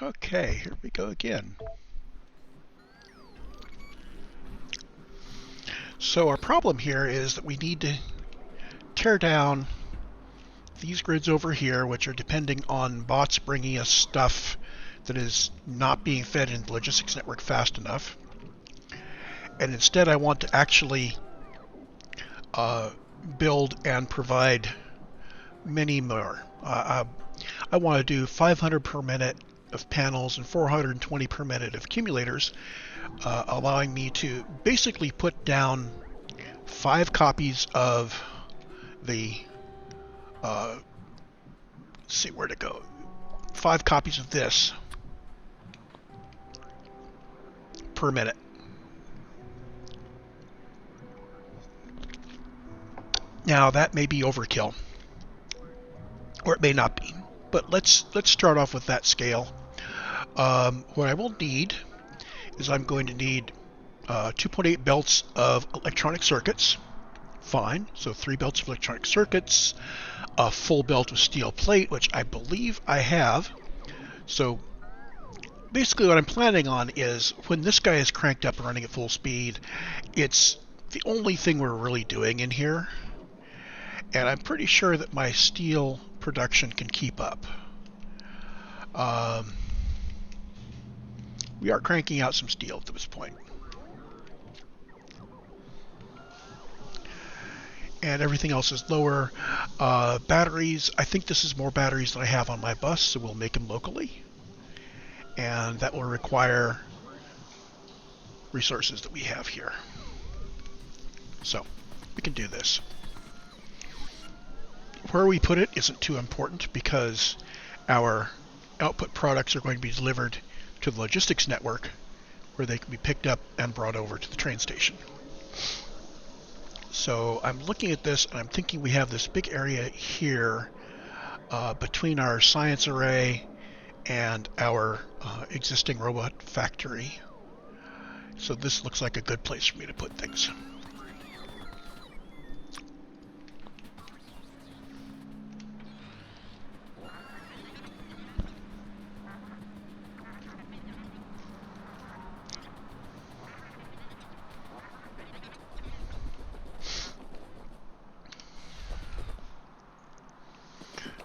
Okay, here we go again. So our problem here is that we need to tear down these grids over here, which are depending on bots bringing us stuff that is not being fed in the logistics network fast enough. And instead I want to actually build and provide many more. I want to do 500 per minute of panels and 420 per minute of accumulators, allowing me to basically put down 5 copies of the let's see where to go. 5 copies of this per minute. Now that may be overkill, or it may not be, but let's start off with that scale. What I will need is I'm going to need 2.8 belts of electronic circuits. Fine, so 3 belts of electronic circuits, a full belt of steel plate, which I believe I have. So basically what I'm planning on is when this guy is cranked up and running at full speed, it's the only thing we're really doing in here. And I'm pretty sure that my steel production can keep up. We are cranking out some steel at this point. And everything else is lower. Batteries, I think this is more batteries than I have on my bus, so we'll make them locally. And that will require resources that we have here. So we can do this. Where we put it isn't too important because our output products are going to be delivered to the logistics network where they can be picked up and brought over to the train station. So I'm looking at this and I'm thinking we have this big area here between our science array and our existing robot factory. So this looks like a good place for me to put things.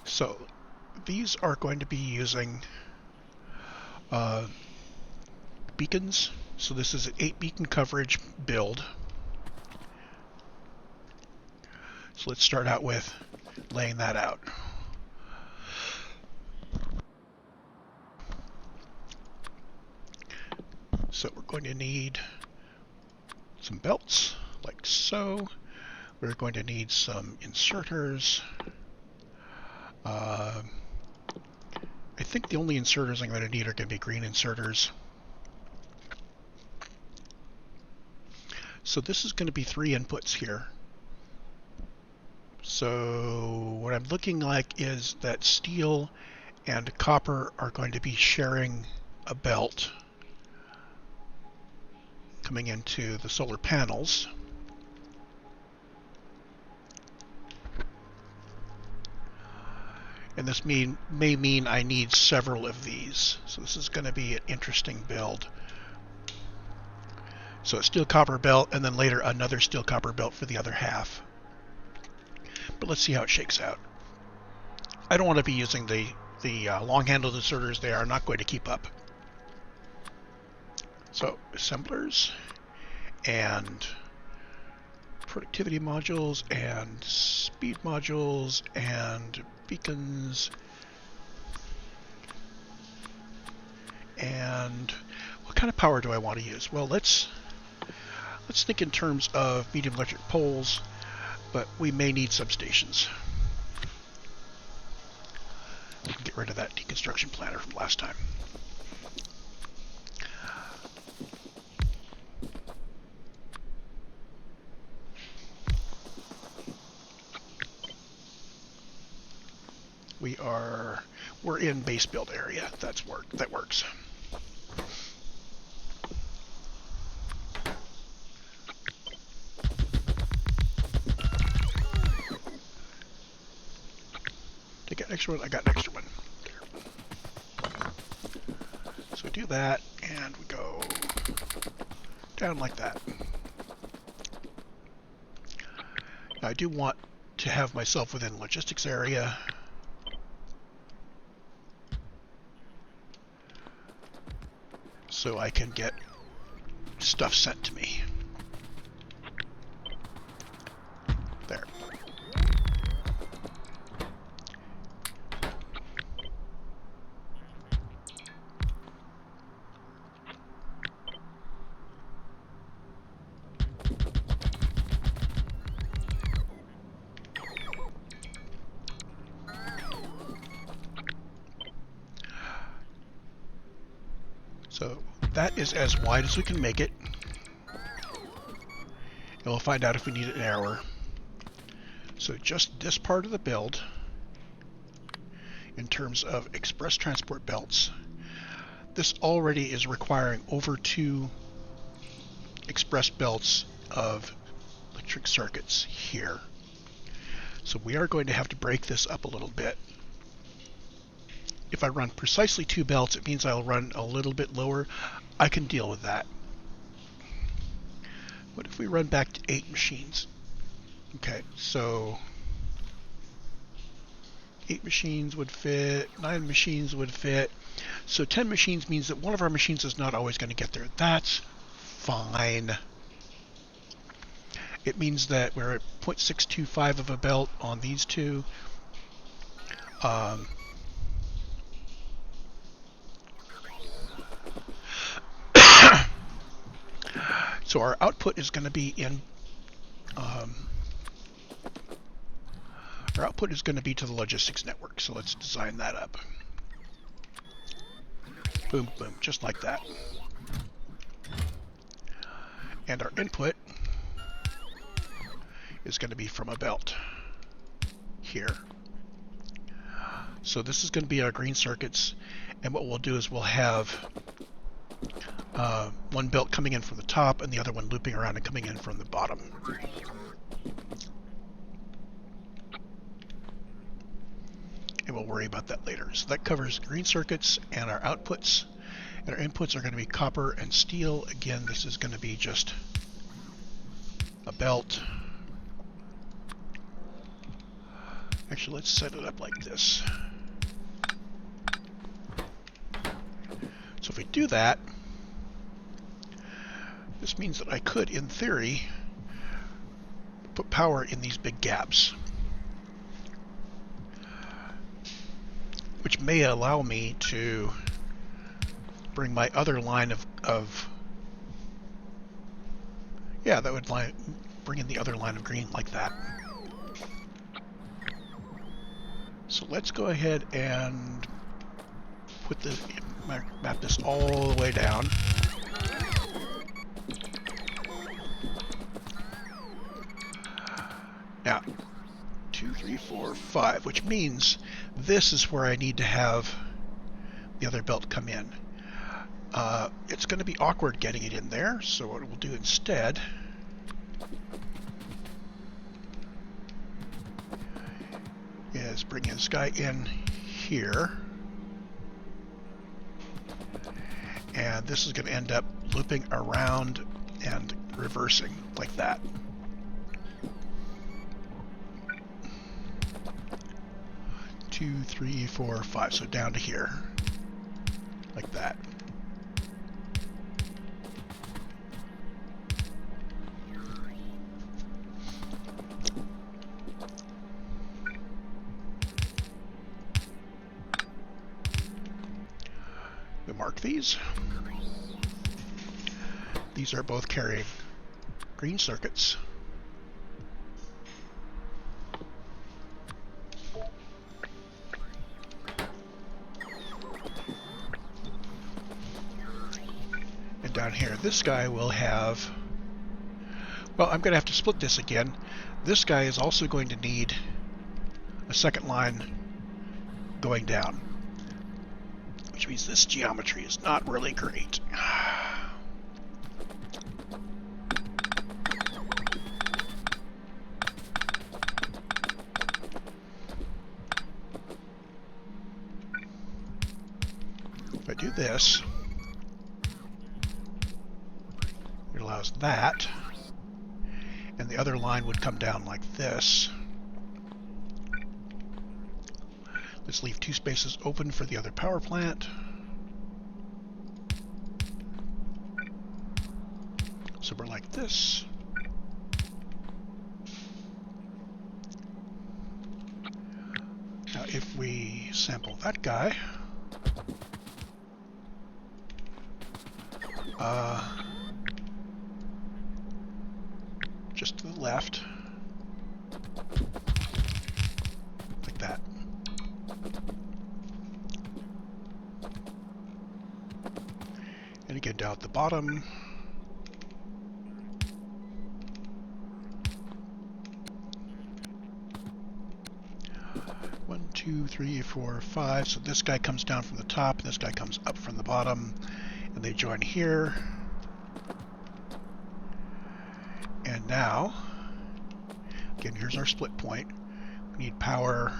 So these are going to be using beacons. So this is an 8 beacon coverage build. So let's start out with laying that out. So we're going to need some belts, like so. We're going to need some inserters. I think the only inserters I'm going to need are going to be green inserters. So this is going to be 3 inputs here. So what I'm looking like is that steel and copper are going to be sharing a belt coming into the solar panels. And this may mean I need several of these. So this is going to be an interesting build. So a steel copper belt, and then later another steel copper belt for the other half. But let's see how it shakes out. I don't want to be using the long-handled inserters. They are not going to keep up. So assemblers and productivity modules and speed modules and beacons. And what kind of power do I want to use? Well, let's think in terms of medium electric poles, but we may need substations. Get rid of that deconstruction planner from last time. We're in base build area. That works. Did I get an extra one? I got an extra one. There. So we do that, and we go down like that. Now I do want to have myself within logistics area. So I can get stuff sent to me. There. So that is as wide as we can make it. And we'll find out if we need it narrower. So just this part of the build, in terms of express transport belts, this already is requiring over 2 express belts of electric circuits here. So we are going to have to break this up a little bit. If I run precisely 2 belts, it means I'll run a little bit lower. I can deal with that. What if we run back to 8 machines? Okay, so 8 machines would fit, 9 machines would fit. So 10 machines means that one of our machines is not always going to get there. That's fine. It means that we're at 0.625 of a belt on these 2. So our output is going to be in, our output is going to be to the logistics network. So let's design that up. Boom, boom, just like that. And our input is going to be from a belt here. So this is going to be our green circuits. And what we'll do is we'll have one belt coming in from the top and the other one looping around and coming in from the bottom. And we'll worry about that later. So that covers green circuits and our outputs. And our inputs are going to be copper and steel. Again, this is going to be just a belt. Actually, let's set it up like this. So if we do that, this means that I could, in theory, put power in these big gaps, which may allow me to bring my other line of yeah, that would bring in the other line of green like that. So let's go ahead and put this, map this all the way down. Now, 2, 3, 4, 5, which means this is where I need to have the other belt come in. It's going to be awkward getting it in there, so what we'll do instead is bring this guy in here, and this is going to end up looping around and reversing like that. Two, 3, 4, 5, so down to here, like that. We mark these. These are both carrying green circuits. And down here, this guy will have, well, I'm going to have to split this again. This guy is also going to need a second line going down, which means this geometry is not really great. If I do this, allows that. And the other line would come down like this. Let's leave 2 spaces open for the other power plant. So we're like this. Now if we sample that guy, just to the left, like that. And again down at the bottom, one, two, three, four, five. So this guy comes down from the top, and this guy comes up from the bottom, and they join here. And now, again, here's our split point. We need power.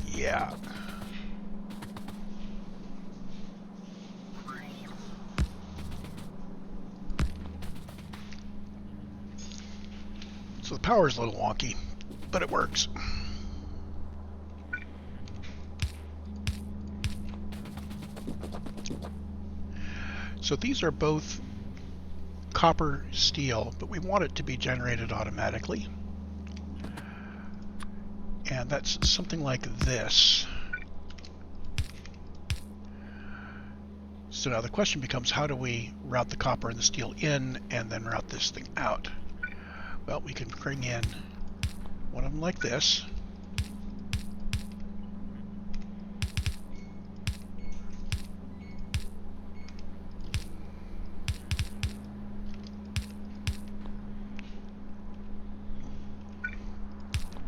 Yeah. So the power is a little wonky, but it works. So these are both copper steel, but we want it to be generated automatically. And that's something like this. So now the question becomes, how do we route the copper and the steel in and then route this thing out? Well, we can bring in one of them like this.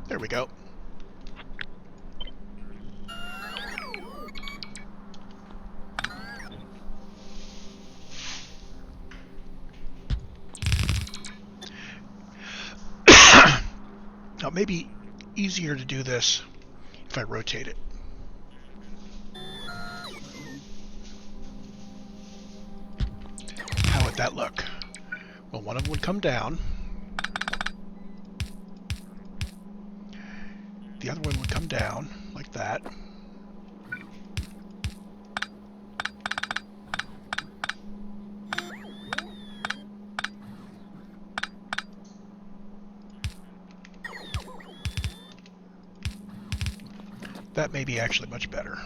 There we go. Now, it may be easier to do this if I rotate it. How would that look? Well, one of them would come down. The other one would come down like that. That may be actually much better.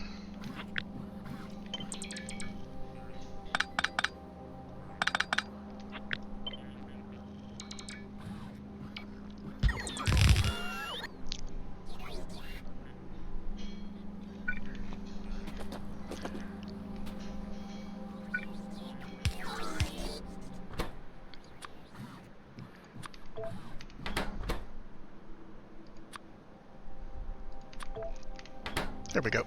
There we go.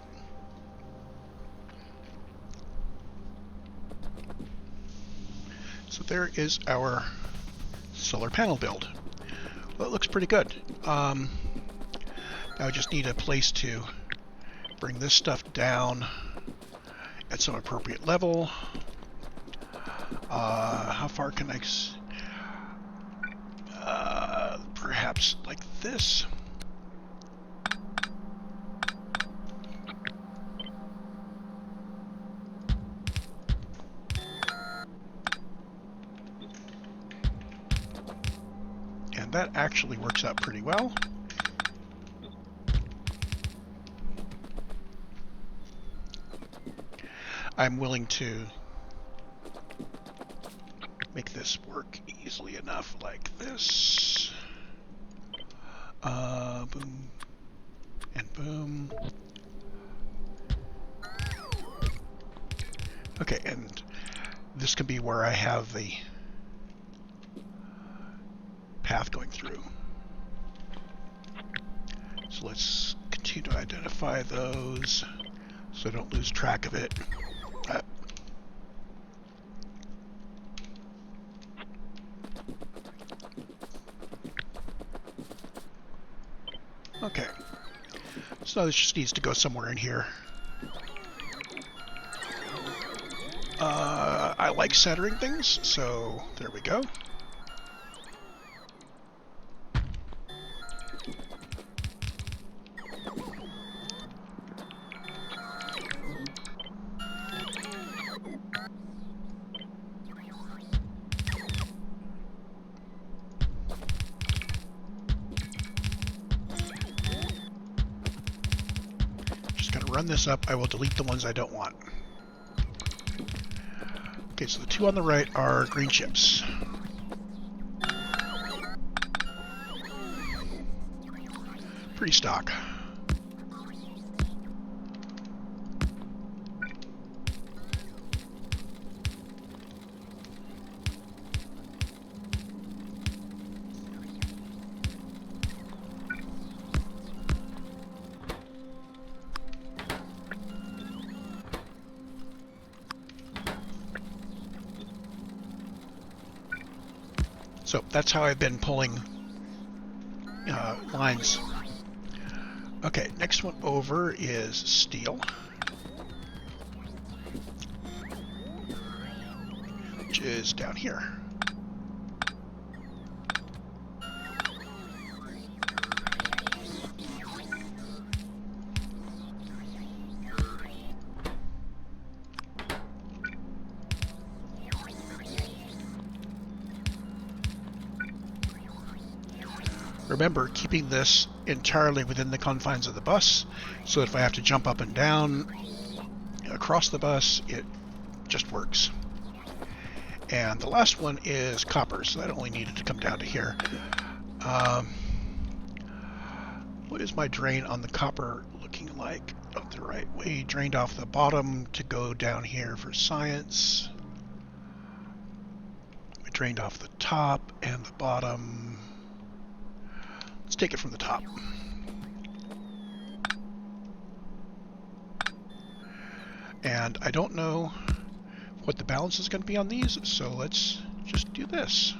So there is our solar panel build. Well, it looks pretty good. Now I just need a place to bring this stuff down at some appropriate level. How far can I... perhaps like this. And that actually works out pretty well. I'm willing to make this work easily enough like this. Boom and boom. Okay, and this can be where I have the path going through. So let's continue to identify those so I don't lose track of it. Okay, so this just needs to go somewhere in here. I like centering things, so there we go. Just going to run this up. I will delete the ones I don't want. Okay, so the two on the right are green chips. Pretty stock. So that's how I've been pulling lines. Okay, next one over is steel, which is down here. Remember, keeping this entirely within the confines of the bus, so if I have to jump up and down across the bus, it just works. And the last one is copper, so that only needed to come down to here. What is my drain on the copper looking like? Oh, the right way, drained off the bottom to go down here for science. We drained off the top and the bottom. Let's take it from the top. And I don't know what the balance is going to be on these, so let's just do this.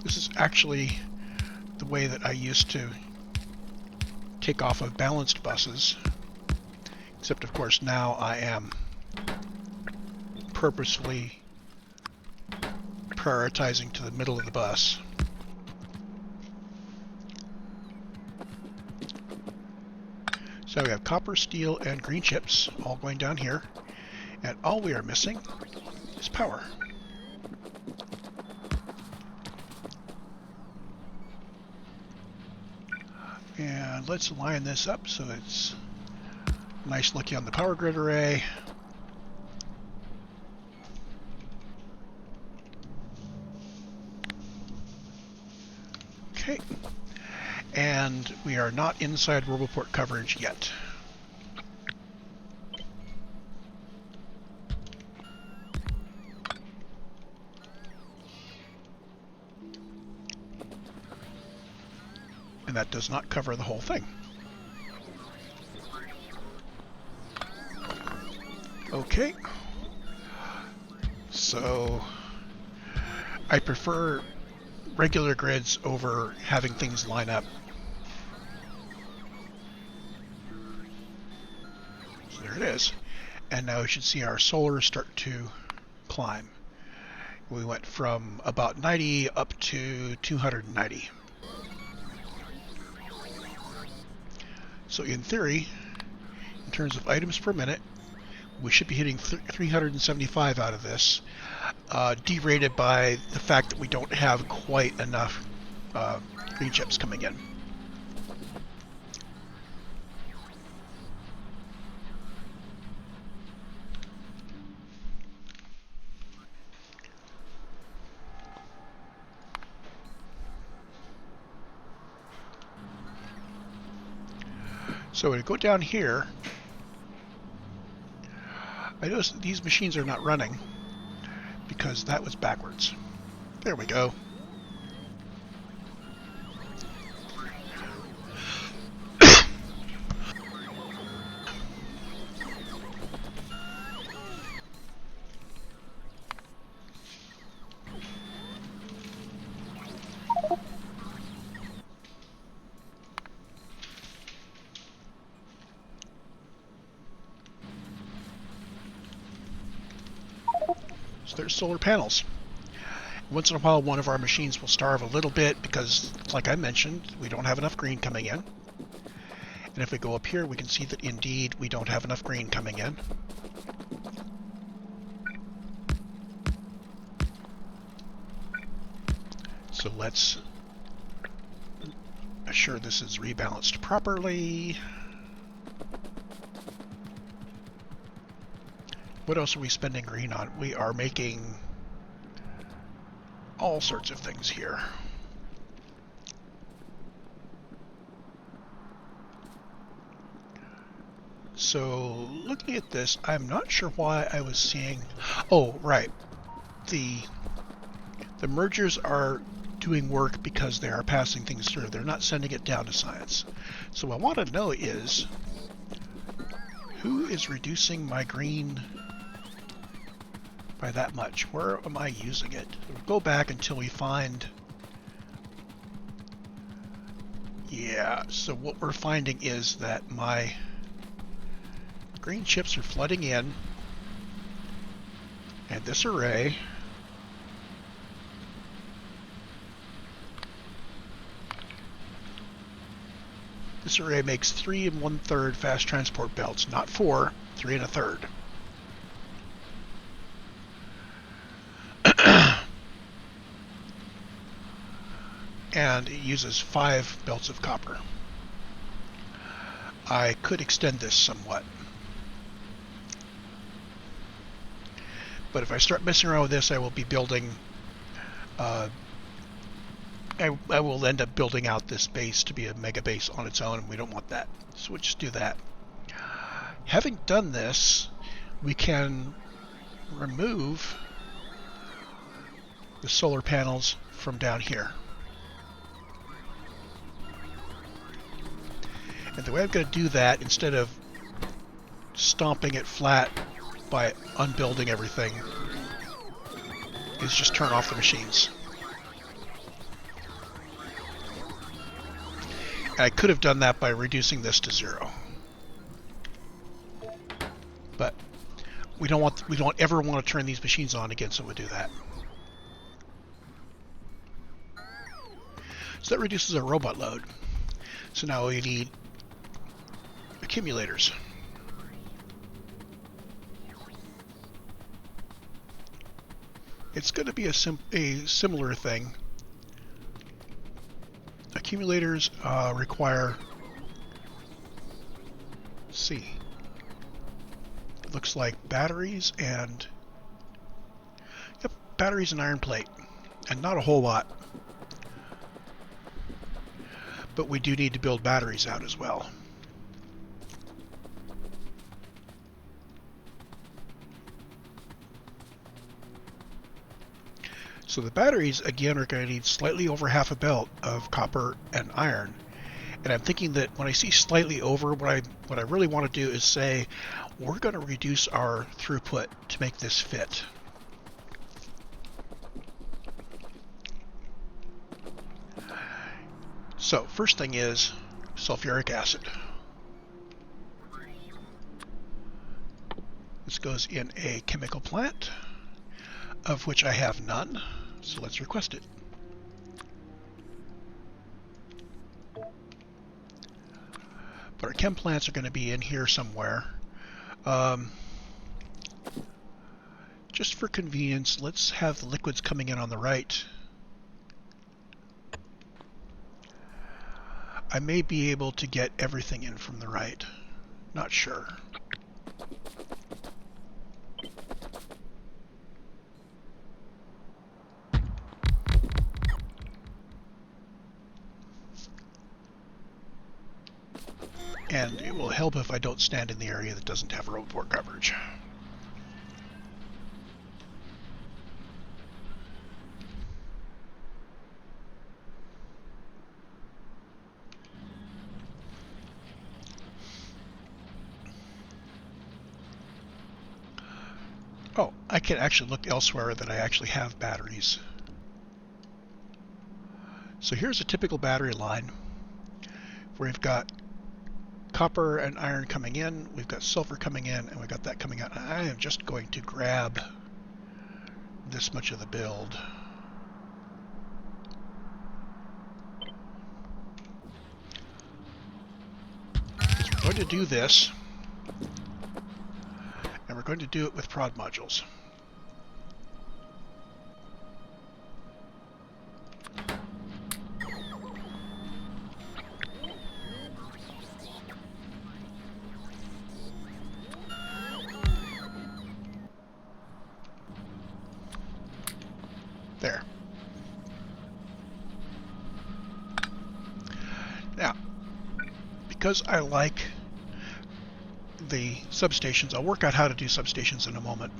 This is actually the way that I used to take off of balanced buses, except of course now I am purposefully prioritizing to the middle of the bus. So we have copper, steel, and green chips all going down here, and all we are missing is power. And let's line this up so it's nice looking on the power grid array. Okay, and we are not inside Roboport coverage yet. And that does not cover the whole thing. Okay, so I prefer regular grids over having things line up. So there it is. And now we should see our solar start to climb. We went from about 90 up to 290. So in theory, in terms of items per minute, we should be hitting 375 out of this, derated by the fact that we don't have quite enough green chips coming in. So to go down here, I notice that these machines are not running because that was backwards. There we go. So there's solar panels. Once in a while, one of our machines will starve a little bit because, like I mentioned, we don't have enough green coming in. And if we go up here, we can see that indeed we don't have enough green coming in. So let's assure this is rebalanced properly. What else are we spending green on? We are making all sorts of things here. So looking at this, I'm not sure why I was seeing... Oh, right. The mergers are doing work because they are passing things through. They're not sending it down to science. So what I want to know is, who is reducing my green by that much? Where am I using it? We'll go back until we find... Yeah, so what we're finding is that my green chips are flooding in, and this array makes 3 1/3 fast transport belts, not 4, 3 1/3. And it uses 5 belts of copper. I could extend this somewhat. But if I start messing around with this, I will be building... I will end up building out this base to be a mega base on its own, and we don't want that. So we'll just do that. Having done this, we can remove the solar panels from down here. And the way I'm going to do that, instead of stomping it flat by unbuilding everything, is just turn off the machines. And I could have done that by reducing this to 0. But we don't ever want to turn these machines on again, so we'll do that. So that reduces our robot load. So now we need accumulators. It's going to be a similar thing. Accumulators require C. It looks like batteries and batteries and iron plate, and not a whole lot. But we do need to build batteries out as well. So the batteries, again, are going to need slightly over half a belt of copper and iron. And I'm thinking that when I see slightly over, what I really want to do is say, we're going to reduce our throughput to make this fit. So first thing is sulfuric acid. This goes in a chemical plant, of which I have none. So let's request it. But our chem plants are going to be in here somewhere. Just for convenience, let's have the liquids coming in on the right. I may be able to get everything in from the right. Not sure. And it will help if I don't stand in the area that doesn't have road port coverage. Oh, I can actually look elsewhere that I actually have batteries. So here's a typical battery line where we've got copper and iron coming in, we've got sulfur coming in, and we've got that coming out. I am just going to grab this much of the build. We're going to do this, and we're going to do it with prod modules. There. Now, because I like the substations, I'll work out how to do substations in a moment.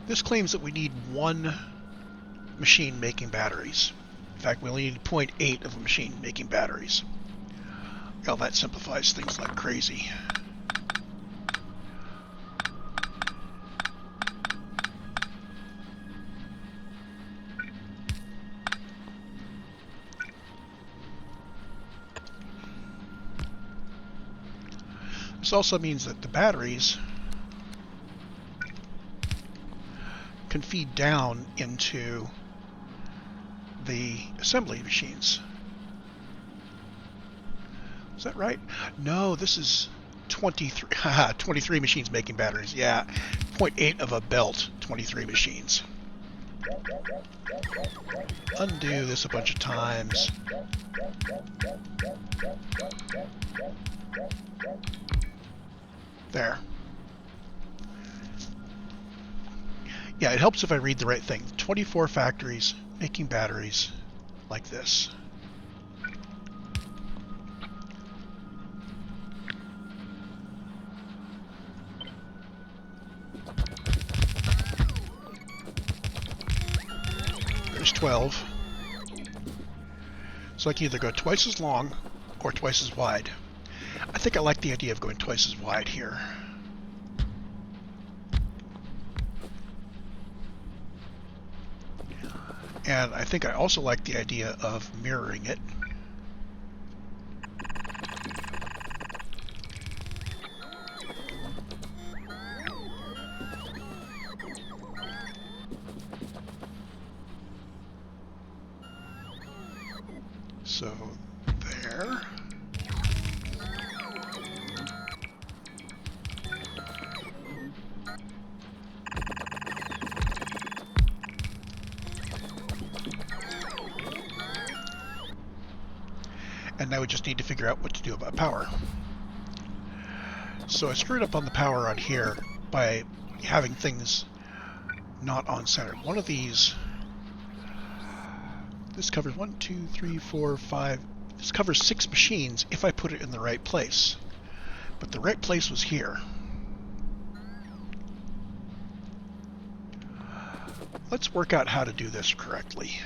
This claims that we need one machine making batteries. In fact, we only need 0.8 of a machine making batteries. Well, that simplifies things like crazy. This also means that the batteries can feed down into the assembly machines. Is that right? No, this is 23, 23 machines making batteries. Yeah, 0.8 of a belt, 23 machines. Undo this a bunch of times. There. Yeah, it helps if I read the right thing. 24 factories making batteries like this. There's 12. So I can either go twice as long or twice as wide. I think I like the idea of going twice as wide here. And I think I also like the idea of mirroring it. So there. And now we just need to figure out what to do about power. So I screwed up on the power on here by having things not on center. One of these, this covers 1, 2, 3, 4, 5, this covers 6 machines if I put it in the right place. But the right place was here. Let's work out how to do this correctly.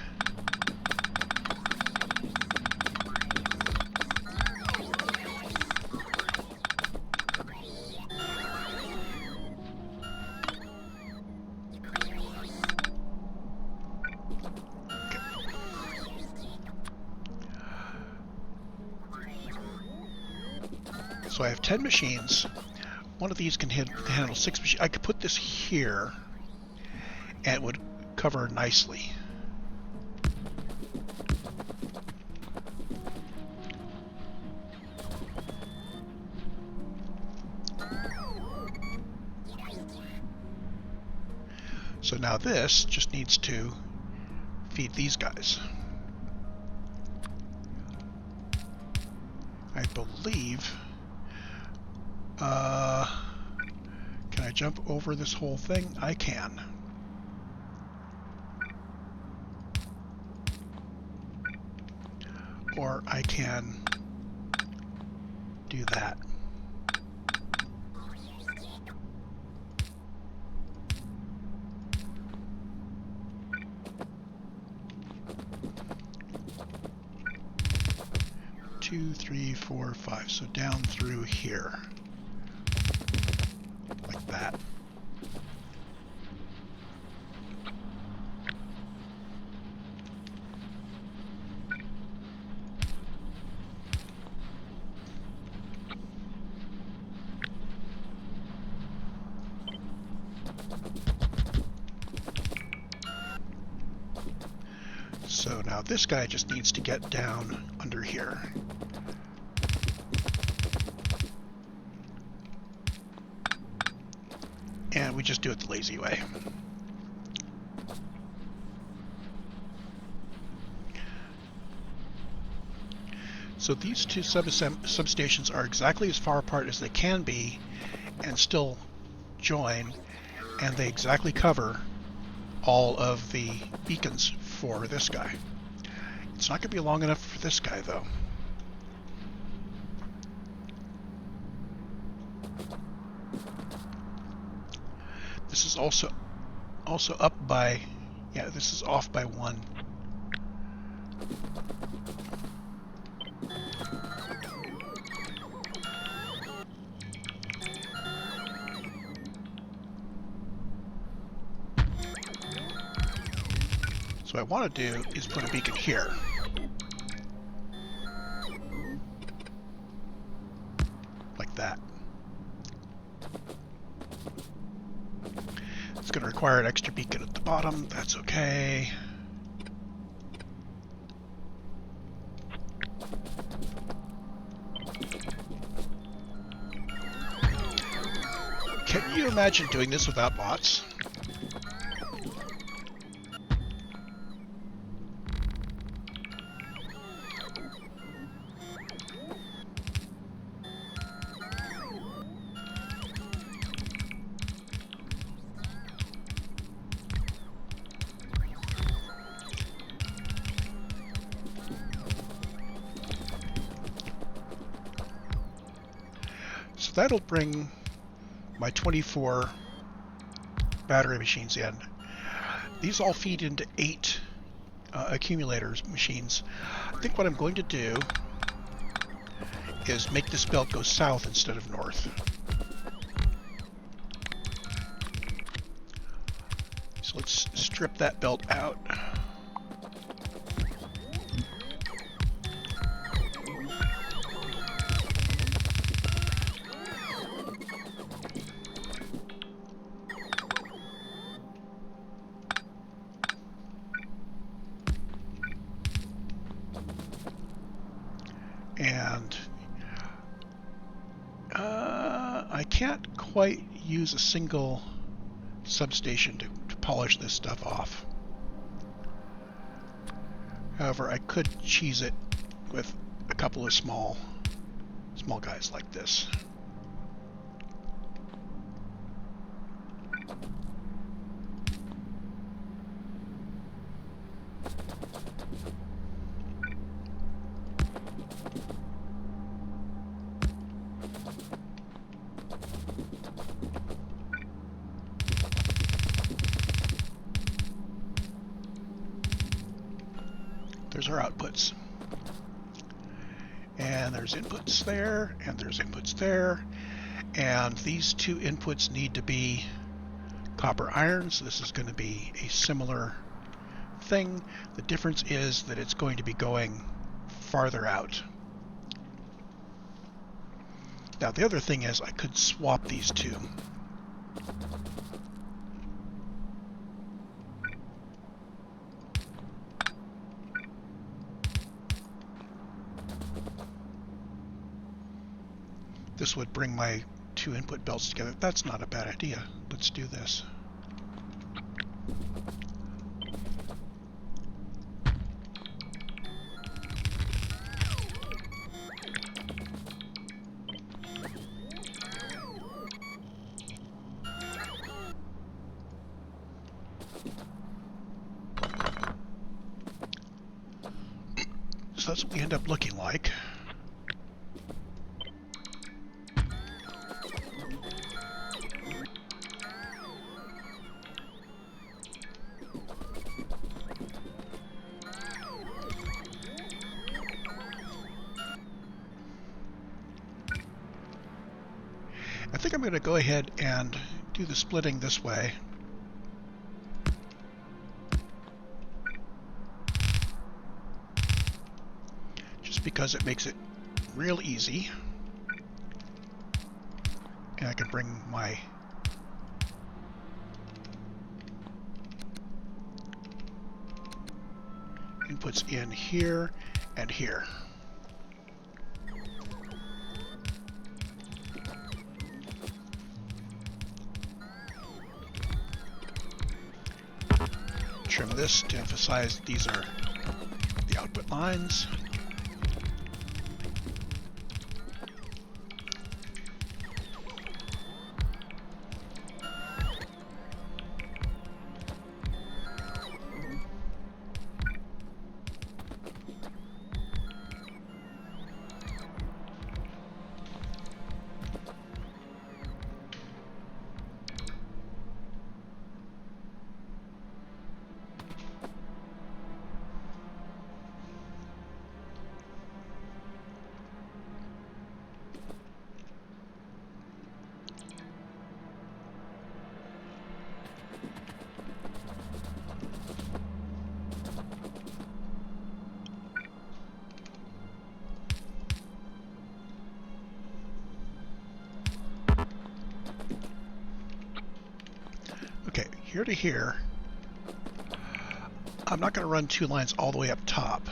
So I have 10 machines. One of these can handle 6 machines. I could put this here and it would cover nicely. So now this just needs to feed these guys. I believe. Can I jump over this whole thing? I can. Or I can do that. Two, three, four, five. So down through here. Like that. So now this guy just needs to get down under here. And we just do it the lazy way. So these two substations are exactly as far apart as they can be and still join, and they exactly cover all of the beacons for this guy. It's not going to be long enough for this guy, though. This is also up by, yeah, this is off by 1. So what I want to do is put a beacon here. Like that. It's going to require an extra beacon at the bottom. That's okay. Can you imagine doing this without bots? So that'll bring my 24 battery machines in. These all feed into 8 accumulators machines. I think what I'm going to do is make this belt go south instead of north. So let's strip that belt out. And I can't quite use a single substation to polish this stuff off. However, I could cheese it with a couple of small guys like this. There's our outputs. And there's inputs there, and there's inputs there. And these two inputs need to be copper iron, so this is going to be a similar thing. The difference is that it's going to be going farther out. Now the other thing is I could swap these two. This would bring my 2 input belts together. That's not a bad idea. Let's do this. So that's what we end up looking like. I think I'm going to go ahead and do the splitting this way. Just because it makes it real easy. And I can bring my inputs in here and here. Trim this to emphasize these are the output lines. Okay, here to here, I'm not going to run two lines all the way up top.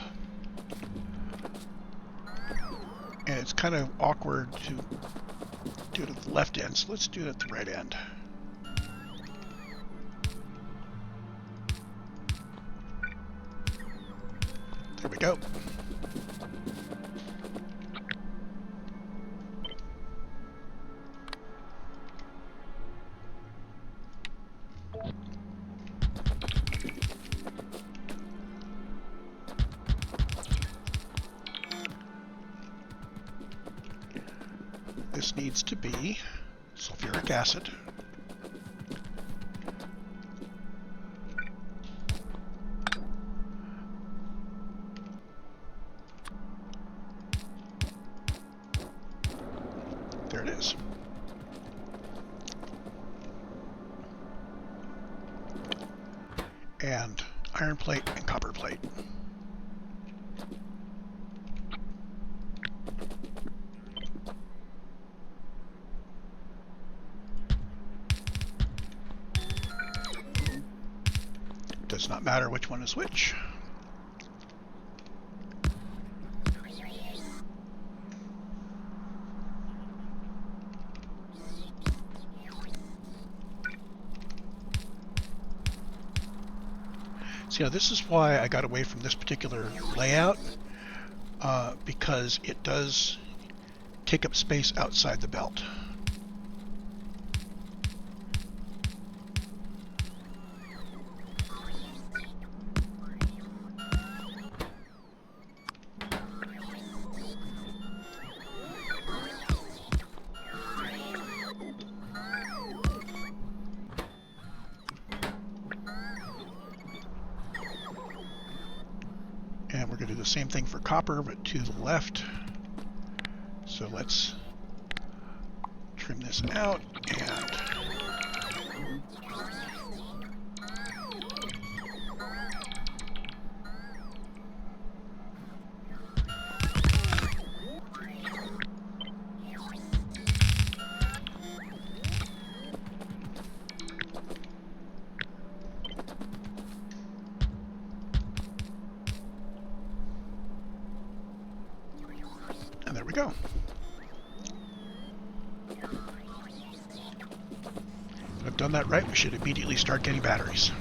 And it's kind of awkward to do it at the left end, so let's do it at the right end. There we go. This needs to be sulfuric acid. There it is. And iron plate and copper plate. Does not matter which one is which. So, this is why I got away from this particular layout, because it does take up space outside the belt. And we're going to do the same thing for copper, but to the left. So let's trim this out and there we go. If I've done that right, we should immediately start getting batteries.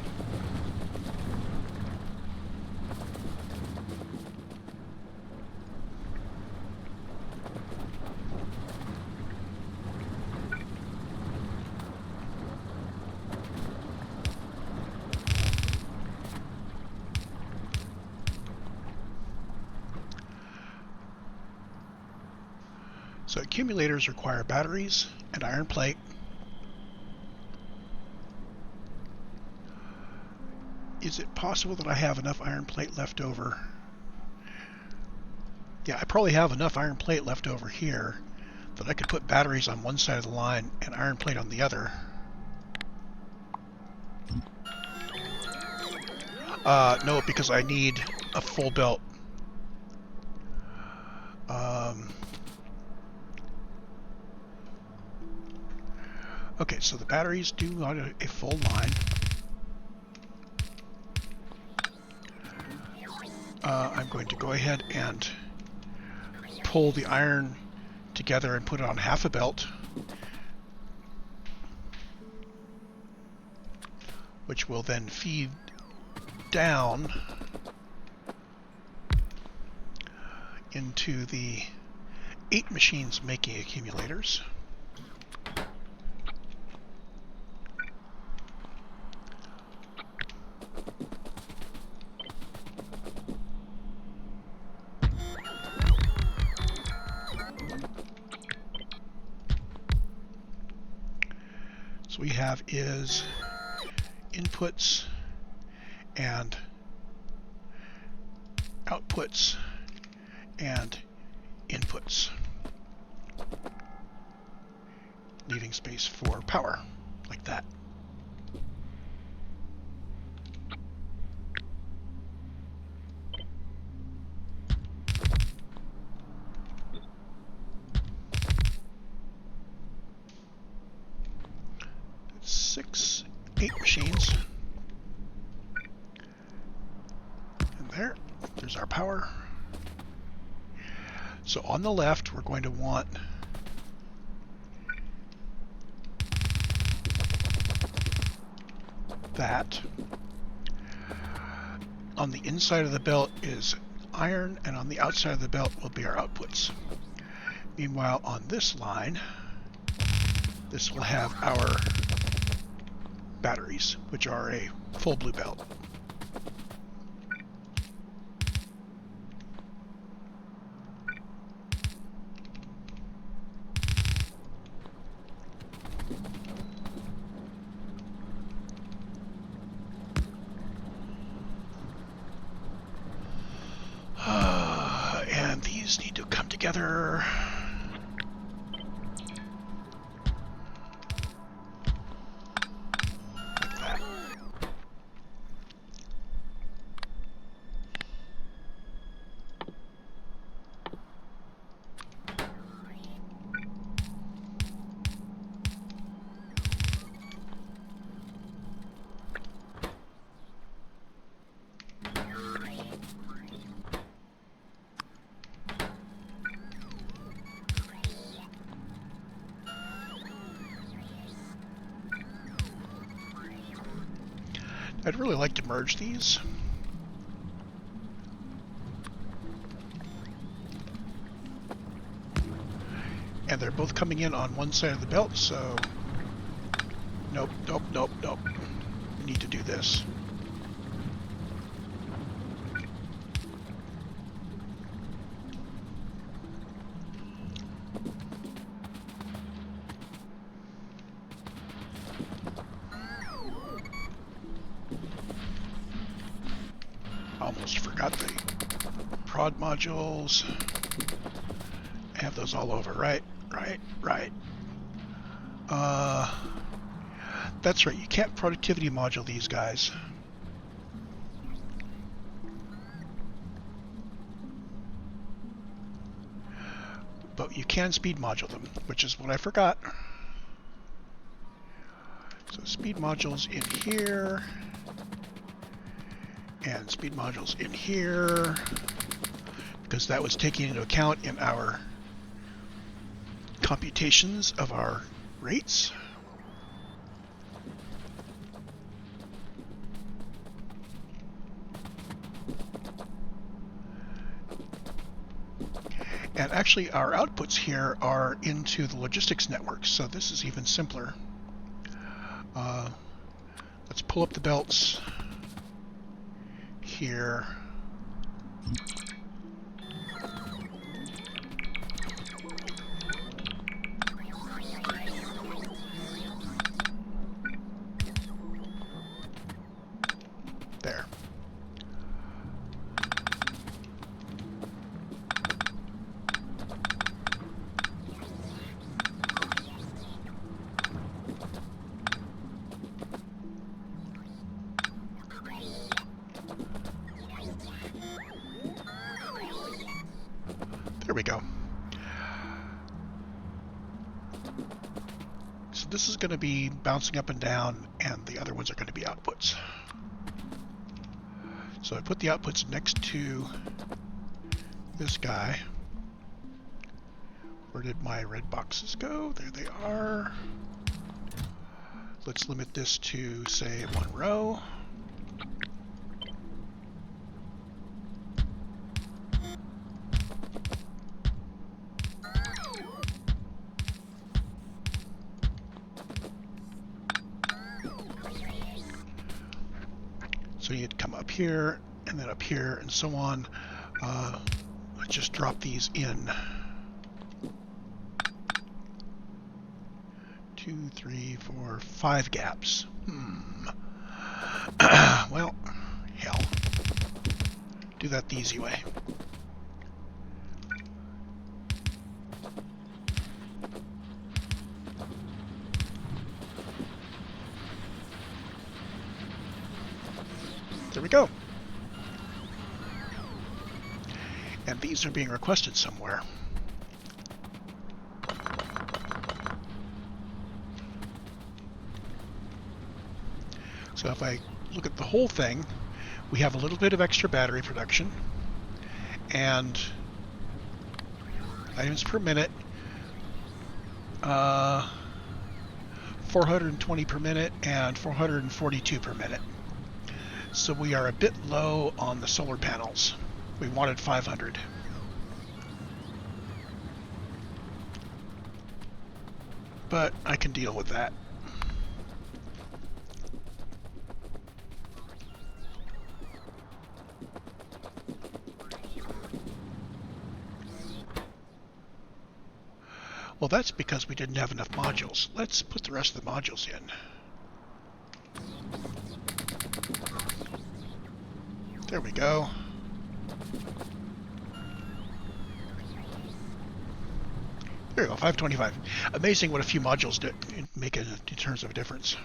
So accumulators require batteries and iron plate. Is it possible that I have enough iron plate left over? Yeah, I probably have enough iron plate left over here that I could put batteries on one side of the line and iron plate on the other. No, because I need a full belt. Okay, so the batteries do want a full line. I'm going to go ahead and pull the iron together and put it on half a belt, which will then feed down into the 8 machines making accumulators. So we have is inputs and outputs and inputs, leaving space for power, like that. That's 8 machines. And there's our power. So on the left, we're going to want that. On the inside of the belt is iron, and on the outside of the belt will be our outputs. Meanwhile, on this line, this will have our batteries, which are a full blue belt. And these need to come together. Like that. I'd really like to merge these. And they're both coming in on one side of the belt, so nope. We need to do this. Almost forgot the prod modules. I have those all over, right. That's right, you can't productivity module these guys. But you can speed module them, which is what I forgot. So speed modules in here. And speed modules in here, because that was taken into account in our computations of our rates. And actually our outputs here are into the logistics network, so this is even simpler. Let's pull up the belts here. There. There we go. So this is going to be bouncing up and down, and the other ones are going to be outputs. So I put the outputs next to this guy. Where did my red boxes go? There they are. Let's limit this to, say, 1 row. So you'd come up here, and then up here, and so on. Let's just drop these in. 2, 3, 4, 5 gaps. Well, hell. Do that the easy way. There we go. And these are being requested somewhere. So if I look at the whole thing, we have a little bit of extra battery production and items per minute, 420 per minute and 442 per minute. So we are a bit low on the solar panels. We wanted 500. But I can deal with that. Well, that's because we didn't have enough modules. Let's put the rest of the modules in. There we go. There we go, 525. Amazing what a few modules make in terms of a difference.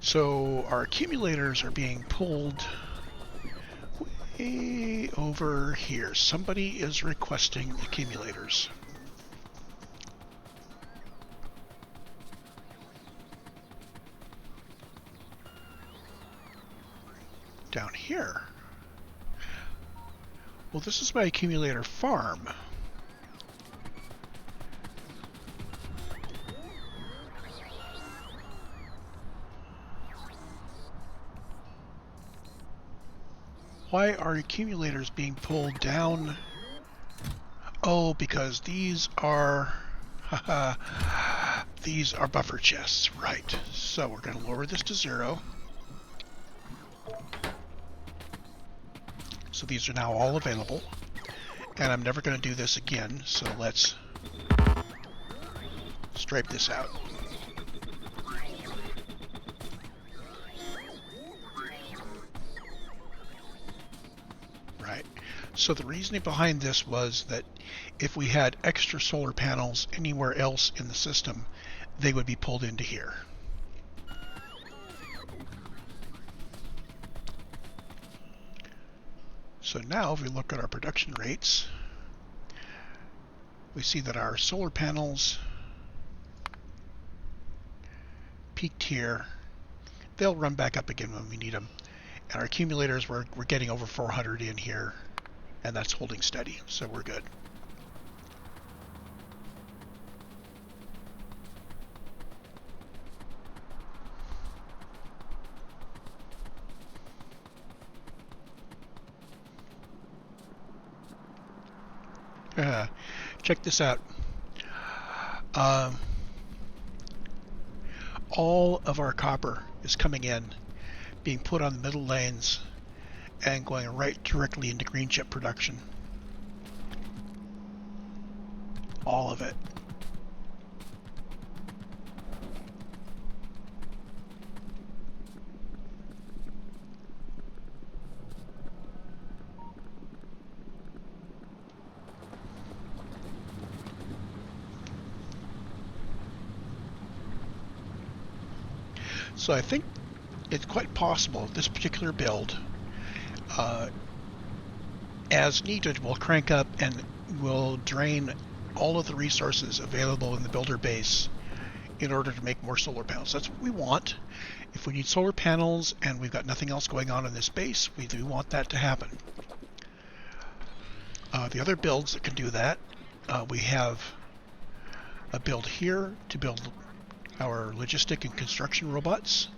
So our accumulators are being pulled way over here. Somebody is requesting accumulators. Down here. Well, this is my accumulator farm. Why are accumulators being pulled down? Oh, because these are these are buffer chests, right? So we're going to lower this to 0. So these are now all available, and I'm never going to do this again, so let's stripe this out. Right. So the reasoning behind this was that if we had extra solar panels anywhere else in the system, they would be pulled into here. So now if we look at our production rates, we see that our solar panels peaked here. They'll run back up again when we need them. And our accumulators, we're getting over 400 in here, and that's holding steady, so we're good. Check this out. All of our copper is coming in, being put on the middle lanes, and going right directly into green chip production. All of it. So I think it's quite possible this particular build, as needed, will crank up and will drain all of the resources available in the builder base in order to make more solar panels. That's what we want, If we need solar panels and we've got nothing else going on in this base, we do want that to happen. The other builds that can do that, we have a build here to build our logistic and construction robots,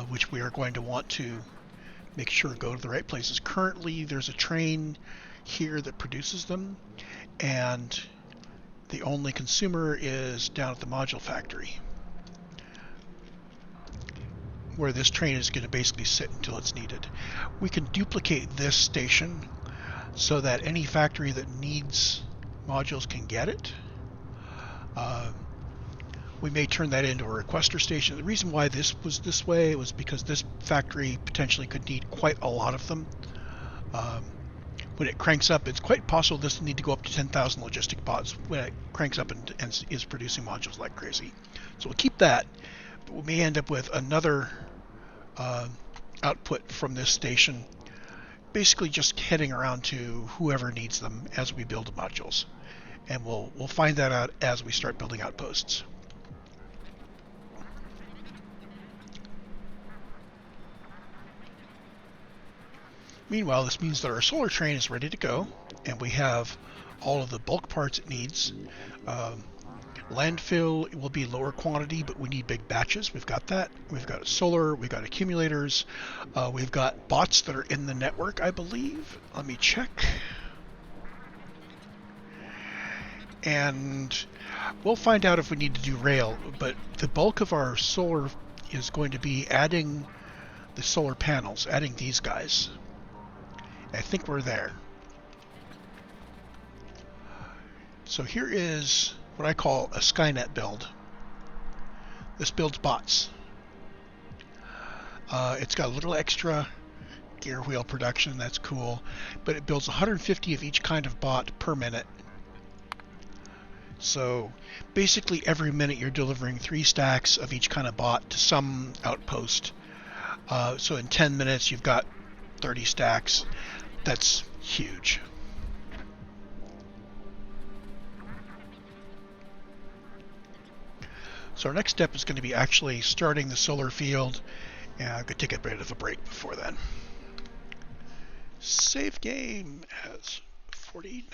which we are going to want to make sure go to the right places. Currently, there's a train here that produces them, and the only consumer is down at the module factory, where this train is going to basically sit until it's needed. We can duplicate this station so that any factory that needs modules can get it. We may turn that into a requester station. The reason why this was this way was because this factory potentially could need quite a lot of them. When it cranks up, it's quite possible this will need to go up to 10,000 logistic bots when it cranks up and is producing modules like crazy. So we'll keep that, but we may end up with another output from this station, basically just heading around to whoever needs them as we build the modules. And we'll find that out as we start building outposts. Meanwhile, this means that our solar train is ready to go, and we have all of the bulk parts it needs. Landfill will be lower quantity, but we need big batches. We've got that. We've got solar, we've got accumulators, we've got bots that are in the network, I believe. Let me check. And we'll find out if we need to do rail, but the bulk of our solar is going to be adding the solar panels, adding these guys. I think we're there. So here is what I call a Skynet build. This builds bots. It's got a little extra gear wheel production, that's cool, but it builds 150 of each kind of bot per minute. So basically every minute you're delivering 3 stacks of each kind of bot to some outpost. So in 10 minutes you've got 30 stacks. That's huge. So our next step is going to be actually starting the solar field, and I'm going to take a bit of a break before then. Save game as 49.